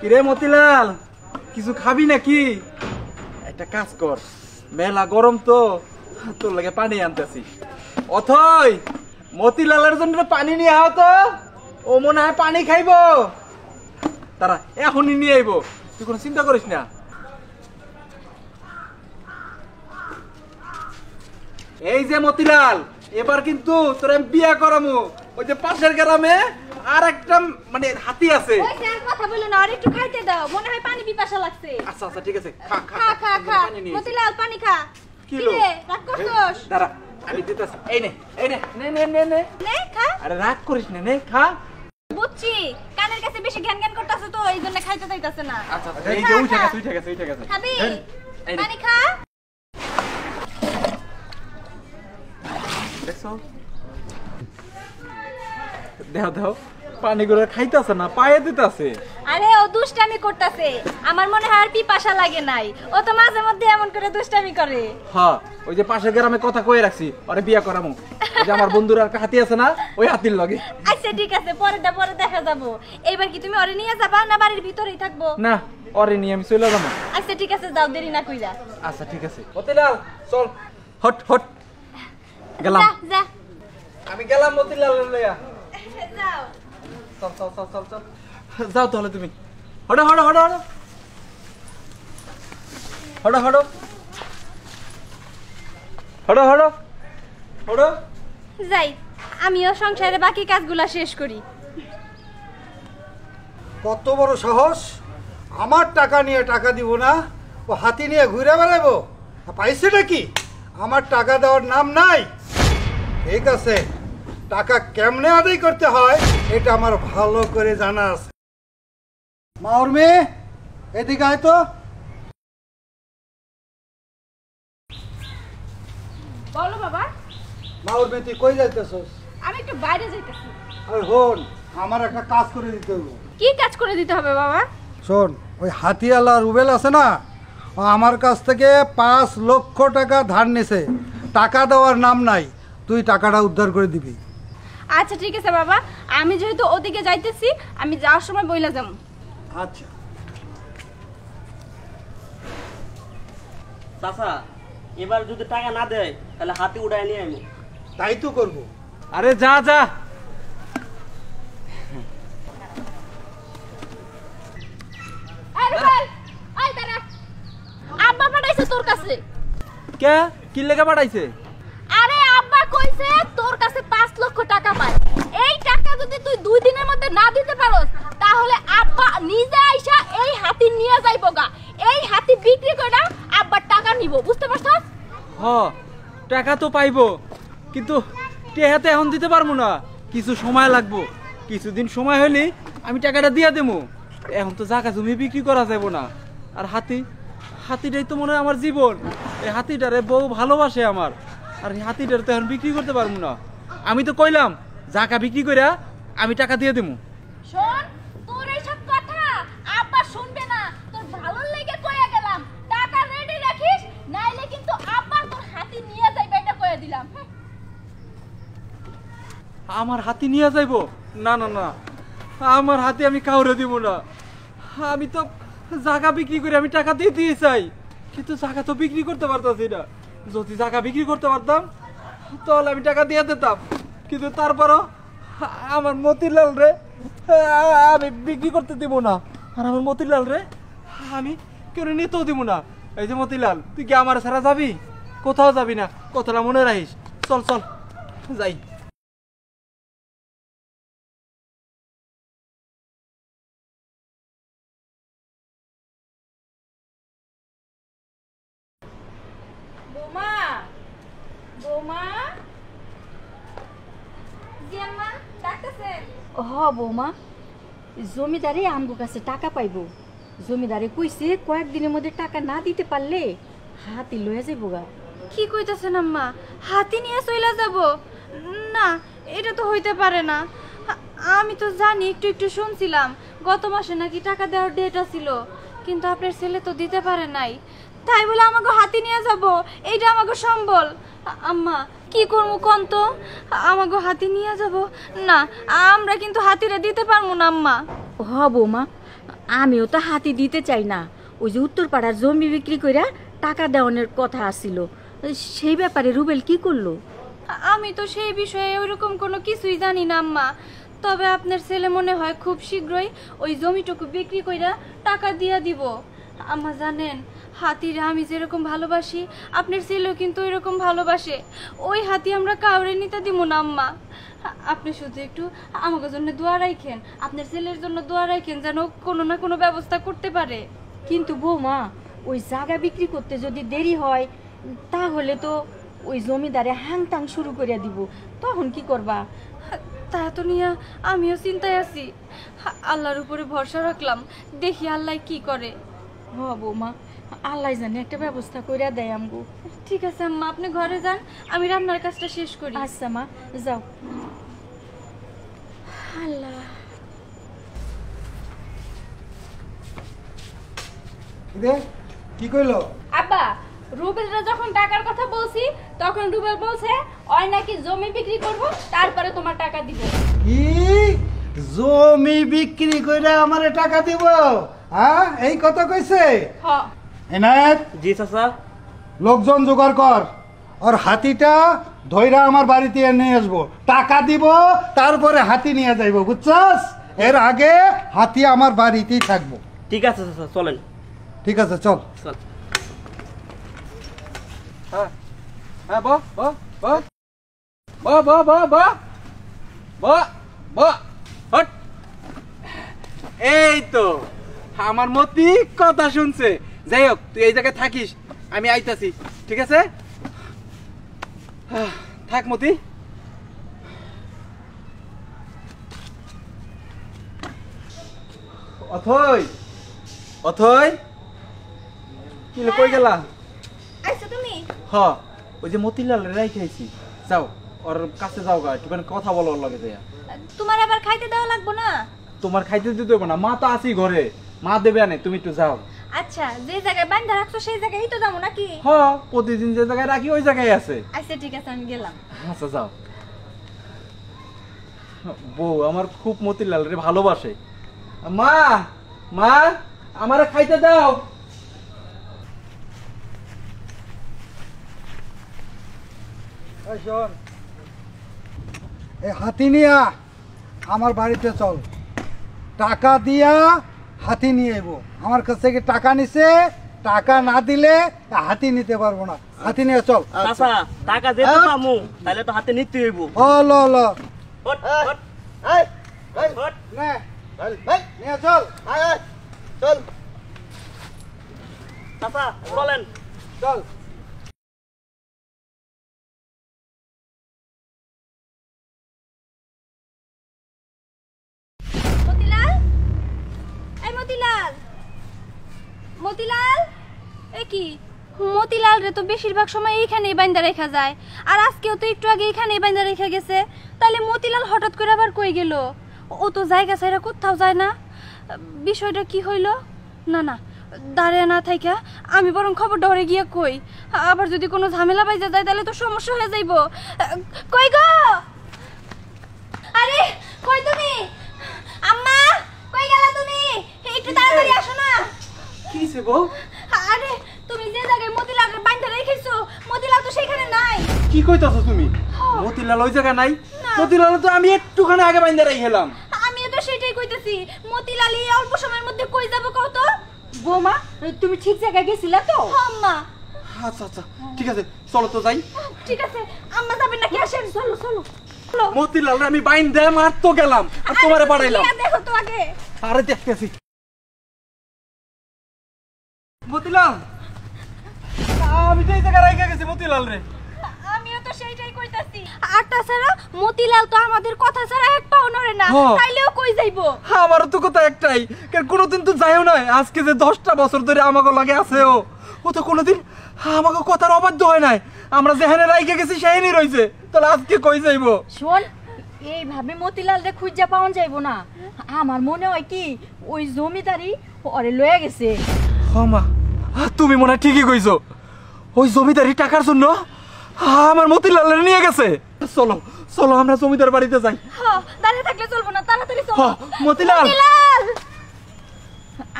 কিরে মতিলাল, কিছু খাবি নাকি? একটা কাজ কর, মেলা গরম তো, তোর লাগে পানি আনতেছি। অথই মতিলালের জন্য পানি নিয়ে আও তো, ও মনে হয় পানি খাইব। তারা এখনই নিয়ে আইব, তুই কোনো চিন্তা করিস না। এই যে মতিলাল, এবার কিন্তু তোর আমি বিয়া করামু। ওই যে পাশের গ্রামে আর একটা মানে হাতি আছে। ওই স্যার কথা বলো না, আর একটু খাইতে দাও, মনে হয় পানি পিপাসা লাগছে। আচ্ছা আচ্ছা ঠিক আছে, খা খা খা খা খা মতিলাল পানি খা। কি রে রাগ করছস? দাঁড়া আমি দিতেছি। এই নে এই নে নে নে নে নে নে খা। আরে রাগ করিস না, নে খা। বুঝছি কানের কাছে বেশি জ্ঞান জ্ঞান করতেছ তো, এই জন্য খাইতে চাইতাছ না। আচ্ছা এই যে উঠে গেছে উঠে গেছে উঠে গেছে। খাবি? এই নে পানি খা। দেখছো, দাও দাও, পানিগুলো খাইতেছে না, পায়ে দিতেছে। আরে ও দুষ্টামি করতেছে, আমার মনে হয় আর পিপাসা লাগে নাই, ও তো মাঝে মধ্যে এমন করে দুষ্টামি করে। হ্যাঁ ওই যে পাশের গ্রামে কথা কয়ে রাখছি, আরে বিয়া করামু। ওই যে আমার বন্ধুর আর হাতি আছে না, ওই হাতির লগে। আচ্ছা ঠিক আছে, পরে দেখা যাবো। এইবার কি তুমি ওরে নিয়ে যাবা না বাড়ির ভিতরেই থাকবো? না, ওরে নিয়ে আমি চলে যাবো। আচ্ছা ঠিক আছে, যাও, দেরি না কইরা। আচ্ছা ঠিক আছে মতিলাল, চল হট হট গেলাম। যা যা, আমি গেলাম মতিলাল লইয়া। যাও চল চল চল চল চল, যাও তাহলে তুমি। হটো হটো হটো হটো হটো হটো হটো হটো হটো। যাই, আমিও সংসারের বাকি কাজগুলা শেষ করি। কত বড় সাহস! আমার টাকা নিয়ে টাকা দিব না, ও হাতি নিয়ে ঘুরে বেড়াবো? পাইছে নাকি? আমার টাকা দেওয়ার নাম নাই। ঠিক আছে, টাকা কেমনে আদায় করতে হয় এটা আমার ভালো করে জানা আছে। মাওর মেয়ে, এদিকে আয় তো। বলো বাবা। মাওর মেয়ে, তুই কই যাইতেছস? আমি একটু বাইরে যাইতেছি। আরে হন, আমার একটা কাজ করে দিতে হবে। কি কাজ করে দিতে হবে বাবা? শোন, ওই হাতিয়ালা রুবেল আছে না, ও আমার কাছ থেকে 5 লক্ষ টাকা ধার নিছে, টাকা দেওয়ার নাম নাই। তুই টাকাটা উদ্ধার করে দিবি। আচ্ছা ঠিক আছে বাবা, আমি যেহেতু ওদিকে যাইতেছি, আমি যাওয়ার সময় বইলা যাবো। আচ্ছা। চাচা, এবার যদি টাকা না দেয় তাহলে হাতি উড়াই নিয়ে আমি। তাই তো করবো। আরে যা যা। আব্বা পাঠাইছে তোর কাছে। কে কি লেখা পাঠাইছে? আরে আব্বা কইছে তোর কাছে 5 লক্ষ টাকা পায়। এই টাকা যদি তুই 2 দিনের মধ্যে না দিতে পারোস, তাহলে আব্বা নিজে আইসা এই হাতি নিয়ে যাইবগা। এই হাতি বিক্রি কইরা আব্বার টাকা নিব, বুঝতে পারছস? হ, টাকা তো পাইবো, কিন্তু টেহাতে এখন দিতে পারবো না, কিছু সময় লাগবো। কিছুদিন সময় হলে আমি টাকাটা দিয়ে দেবো। এখন তো জায়গা জমি বিক্রি করা যাবো না। আর হাতিটাই তো মনে হয় আমার জীবন। এই হাতিটারে বউ ভালোবাসে আমার, আর এই হাতিটার তো এখন বিক্রি করতে পারবো না। আমি তো কইলাম জায়গা বিক্রি করে আমি টাকা দিয়ে দেবো। শোন, তোর এইসব কথা আব্বা শুনবে না, তোর ভালো লাগে কইয়া গেলাম। টাকা রেডি রাখিস, নাইলে কিন্তু আব্বা তোর হাতি নিয়ে যাইবে, এটা কইয়া দিলাম। আমার হাতি নিয়ে যাইবো? না না না, আমার হাতি আমি কাউরে দিব না। আমি তো জায়গা বিক্রি করে আমি টাকা দিয়ে চাই, কিন্তু জায়গা তো বিক্রি করতে পারতাছি না। যদি জায়গা বিক্রি করতে পারতাম তাহলে আমি টাকা দিয়ে দিতাম, কিন্তু তারপরও আমার মতিলাল রে আমি বিক্রি করতে দিব না। আর আমার মতিলাল রে আমি কেউ নিতেও দিব না। এই যে মতিলাল, তুই কি আমার ছাড়া যাবি? কোথাও যাবি না, কথাটা মনে রাখিস। চল চল যাই। বৌমা, বৌমা, জি আম্মা ডাকতেছেন? হ বৌমা, জমিদারে আমগো কাছে টাকা পাইবো। জমিদারে কইছে কয়েকদিনের মধ্যে টাকা না দিতে পারলে হাতি লয়ে যাইব গা। কি কইতাছেন আম্মা? হাতি নিয়ে চইলা যাব? না, এটা তো হইতে পারে না। আমি তো জানি, একটু একটু শুনছিলাম গত মাসে নাকি টাকা দেওয়ার ডেট ছিল, কিন্তু আপনার ছেলে তো দিতে পারে নাই। তাই বলে আমাকে হাতি নিয়ে যাব? এইটা আমাকে সম্বল। আম্মা কি করবো কোন তো? আমাকে হাতি নিয়ে যাব? না, আমরা কিন্তু হাতিরে দিতে পারবো না আম্মা। হ বৌমা, আমিও তো হাতি দিতে চাই না। ওই যে উত্তরপাড়ার জমি বিক্রি কইরা টাকা দেওয়ানোর কথা আসছিল, সেই ব্যাপারে রুবেল কি করলো? আমি তো সেই বিষয়ে ওইরকম কোনো কিছুই জানি না আম্মা। তবে আপনার ছেলে মনে হয় খুব শীঘ্রই ওই জমিটুকু বিক্রি কইরা টাকা দিয়া দিব। আম্মা জানেন, হাতিরা আমি যেরকম ভালোবাসি আপনার ছেলেও কিন্তু ওইরকম ভালোবাসে। ওই হাতি আমরা কাউরে নিতে দিব না আম্মা। আপনি শুধু একটু আমাকে জন্য দোয়া রাখেন, আপনার ছেলের জন্য দোয়া রাখেন, যেন কোনো না কোনো ব্যবস্থা করতে পারে। কিন্তু বৌমা, ওই জায়গা বিক্রি করতে যদি দেরি হয় তাহলে তো ওই জমিদারে হাংটাং শুরু করে দিব, তখন কি করবা? তা তো নিয়ে আমিও চিন্তায় আছি। আল্লাহর উপরে ভরসা রাখলাম, দেখি আল্লাহ কি করে। হ বৌমা, আল্লাহ জানে একটা ব্যবস্থা করে দেয় আমগো। ঠিক আছে আম্মা, আপনি ঘরে যান, আমি রান্নার কাজটা শেষ করি। আচ্ছা মা, যাও। আল্লাহ, কি কইলো? আব্বা রুবেলরা যখন টাকার কথা বলছি তখন রুবেল বলছে ওই নাকি জমি বিক্রি করব, তারপরে তোমার টাকা দিব। কি জমি বিক্রি কইরা আমারে টাকা দিব? হ্যাঁ, এই কথা কইছে? হ্যাঁ। এনায়েত, জি চাচা। লোকজন জোগাড় কর, আর হাতিটা ধইরা আমার বাড়িতে নিয়ে আসবো, টাকা দিব, তারপরে হাতি নিয়ে যাইব, বুঝছস? এর আগে হাতি আমার বাড়িতেই থাকবো। ঠিক আছে চাচা, চলেন। ঠিক আছে, চল। চল। হ্যাঁ হ্যাঁ, বাহ বাহ বাহ বাহ বাহ বাহ বাহ বাহ বাহ, হট। এই তো আমার মতি কথা শুনছে। যাই হোক, তুই এই জায়গায় থাকিস, আমি আইতাছি, ঠিক আছে? থাক মতি। অথই, অথই, কি কই গেলা? আচ্ছা তুমি হ, ওই যে মতিলাল রাই খাইছি, যাও ওর কাছে যাও গা, একটুখানি কথা বলো ওর লগে যাইয়া। তোমার আবার খাইতে দেওয়া লাগবে না? তোমার খাইতে দিতে হবে না, মা তো আছি ঘরে, মা দেবে আনে, তুমি একটু যাও। আচ্ছা, যে জায়গায় বান্ধা রাখছো সেই জায়গায় তো যাবো নাকি? হ, প্রতিদিন যে জায়গায় রাখি ওই জায়গায় আছে। আচ্ছা ঠিক আছে, আমি গেলাম। আচ্ছা যাও। বউ আমার খুব মতিলাল রে ভালোবাসে। মা, মা আমারে খাইতে দাও। এই শোন, এই হাতি নিয়া আমার বাড়িতে চল, টাকা দিয়া হাতি নিয়ে এবো। আমার কাছ থেকে টাকা নিছে, টাকা না দিলে হাতি নিতে পারবো না। হাতি নিয়ে চল। চাচা, টাকা দিতে পামু, তাহলে তো হাতে নিতে হইব। ল ল, হট হট হট। নে, নিয়ে চল, চল চাচা, চলেন। চল। মতিলাল, এই মতিলাল, মতিলাল, এ কি? মতিলাল রে তো বেশিরভাগ সময় এইখানেই বাইন্দা রেখা যায়, আর আজকেও তো একটু আগে এইখানেই বাইন্দা রেখা গেছে। তাহলে মতিলাল হঠাৎ করে আবার কই গেল? ও তো জায়গা ছাইরা কোথাও যায় না। বিষয়টা কি হইল? না না, দাঁড়িয়ে না থাইকা আমি বরং খবর ডরে গিয়া কই, আবার যদি কোনো ঝামেলা বাইজা যায় তাহলে তো সমস্যা হয়ে যাইব। কই গো? আরে কই তুমি? আম্মা, কই গেলা তুমি? একটু তাড়াতাড়ি আসো না। কি হইছে গো? আরে তুমি যে জায়গায় মতিলালের বাইন্ধা রেখেছো, মতিলাল তো সেখানে নাই। কি কইতাছো তুমি? মতিলাল ওই জায়গা নাই? না। মতিলাল তো আমি একটুখানি আগে বাইন্দা রাই গেলাম। আমিও তো সেটাই কইতেছি, মতিলাল এই অল্প সময়ের মধ্যে কই যাবো কও তো? বৌমা, তুমি ঠিক জায়গায় গেছিলা তো? আম্মা, আচ্ছা আচ্ছা, ঠিক আছে, চলো তো যাই। ঠিক আছে, আম্মা যাবেন নাকি? আসেন, চলো চলো। মতিলাল আমি বাইন্দা মারতো গেলাম, আর তোমারে পাঠাইলাম। দেখো তো আগে। আরে দেখতেছি। মতিলাল, আমি তো এই জায়গায় রাইখা গেছি মতিলাল রে। আমিও তো সেইটাই কইতাছি। আর তাছাড়া মতিলাল তো আমাদের কথা ছাড়া এক পাও নড়ে না, হ্যাঁ। তাইলেও কই যাইবো? আমারও তো কথা একটাই, কারণ কোনোদিন তো যাইও না। আজকে যে 10টা বছর ধরে আমাকে লাগে আছে, ও তো কোনোদিন আমাকে কথার অবাধ্য হয় নাই। আমরা যেখানে রাইখা গেছি সেখানেই রইছে, তাহলে আজকে কই যাইবো? শোন, এইভাবে মতিলাল রে খুঁজা পাওয়া যাইবো না। আমার মনে হয় কি ওই জমিদারি পরে লয়ে গেছে। মা, তুমি মনে হয় ঠিকই কইছো, ওই জমিদারি টাকার জন্য আমার মতিলাল নিয়ে গেছে। চলো চলো, আমরা জমিদার বাড়িতে যাই। হ্যাঁ, দাঁড়িয়ে থাকলে চলবো না, তাড়াতাড়ি চলো। হ্যাঁ, মতিলাল। মতিলাল,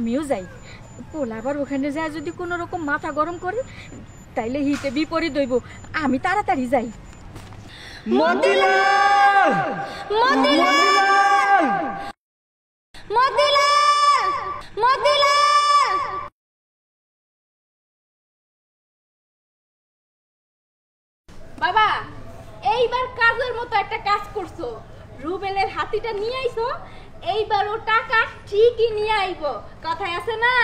আমিও যাই। পোলা আবার ওখানে যায় যদি কোনো রকম মাথা গরম করে তাইলে হিতে বিপরীত হইব। আমি তাড়াতাড়ি যাই। মতিলাল! মতিলাল! মতিলাল! মতিলাল! বাবা, এইবার কাজের মতো একটা কাজ করছো। রুবেলের হাতিটা নিয়ে আইছো, এইবার ও টাকা ঠিকই নিয়ে আইবো। কথায় আছে না,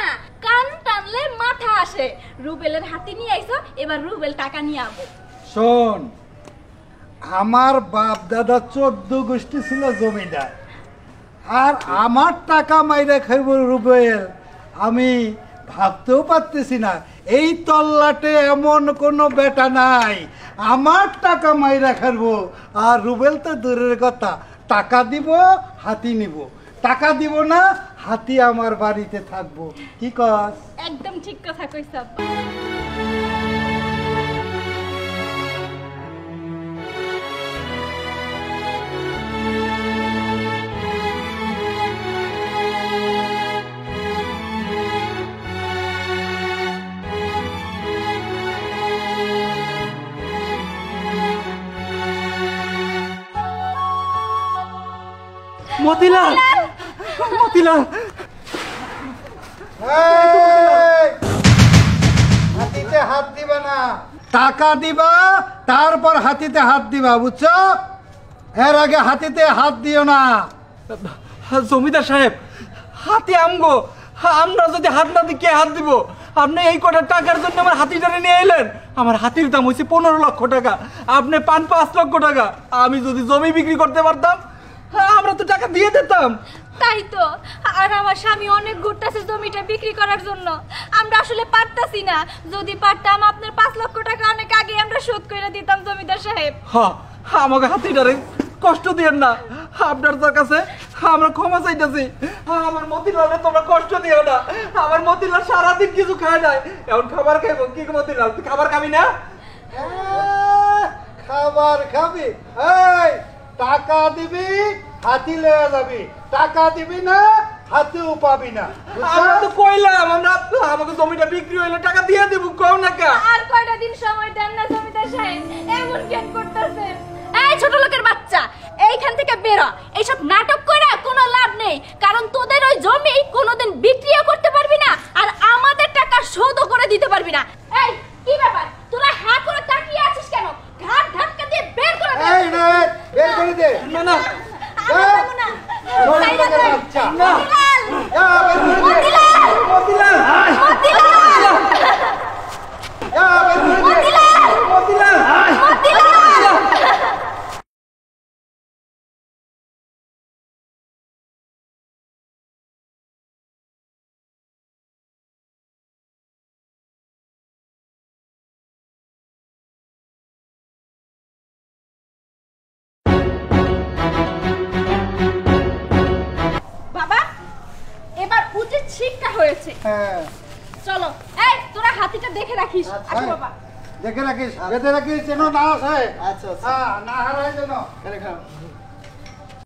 কান টানলে মাথা আসে। রুবেলের হাতি নিয়ে আইছো, এবার রুবেল টাকা নিয়ে আবো। শোন, আমার বাপ দাদা 14 গোষ্ঠী ছিল জমিদার, আর আমার টাকা মাইরা খাইব রুবেল, আমি ভাবতেও পারতেছি না। এই তল্লাটে এমন কোনো বেটা নাই আমার টাকা মাইরা খাইবো। আর রুবেল তো দূরের কথা, টাকা দিব হাতি নিব, টাকা দিব না হাতি আমার বাড়িতে থাকবো। কি কস? একদম ঠিক কথা কইছ আব্বা। মতিলাল! মতিলাল! এই! হাতিতে হাত দিবা না, টাকা দিবা তারপর হাতিতে হাত দিবা, বুঝছো? এর আগে হাতিতে হাত দিও না। জমিদার সাহেব, হাতি আমগো, আমরা যদি হাত না দিই কে হাত দিব? আপনি এই কটা টাকার জন্য আমার হাতিটারে নিয়ে এলেন। আমার হাতির দাম হয়েছে 15 লক্ষ টাকা, আপনি পান 5 লক্ষ টাকা। আমি যদি জমি বিক্রি করতে পারতাম আমরা তো টাকা দিয়ে দিতাম। তাই তো, আর আমার স্বামী অনেক ঘুরতেছে জমিটা বিক্রি করার জন্য। আমরা আসলে পারতাছি না, যদি পারতাম আপনার 5 লক্ষ টাকা অনেক আগে আমরা শোধ করে দিতাম জমিদার সাহেব। হ্যাঁ, আমাকে হাতিটারে কষ্ট দিয়েন না, আপনার কাছে আমরা ক্ষমা চাইতেছি। আমার মতিলালে তোমরা কষ্ট দিও না। আমার মতিলাল সারাদিন কিছু খায় নাই, এখন খাবার খাইব। কি মতিলাল, তুই খাবার খাবি না? খাবার খাবি? এই টাকা দিবি হাতি লয়ে যাবি, টাকা দিবি না হাতিও পাবি না। আমরা তো কইলাম আমরা আমাকে জমিটা বিক্রি হইলে টাকা দিয়ে দেব, কও না কা? আর কয়টা দিন সময় দেন না জমিদার সাহেব, এমন কেন করতেছেন? এই ছোট লোকের বাচ্চা, এইখান থেকে বেরো। এইসব নাটক কইরা কোনো লাভ নেই, কারণ তোদের ওই জমি কোনোদিন বিক্রিও করতে পারবি না, আর আমাদের টাকা শোধও করে দিতে পারবি না। এই কি ব্যাপার, তোরা হাত করে তাকিয়ে আছিস কেন? ঘাট ধাক্কা দিয়ে বের করে দে। এই রে, বের করে দে। না না, ছোট লোকের বাচ্চা। না। মতিলাল! মতিলাল! মতিলাল! মতিলাল! মতিলাল! মতিলাল! বাবা, এবার উচিত শিক্ষা হয়েছে। হ্যাঁ, চলো, এই তোরা হাতিটা দেখে রাখিস। আসো বাবা। দেখে রাখিস, বেঁধে রাখিস যেন না আসে। আচ্ছা, আচ্ছা। হ্যাঁ, না হারায় যেন। এখানে খাও।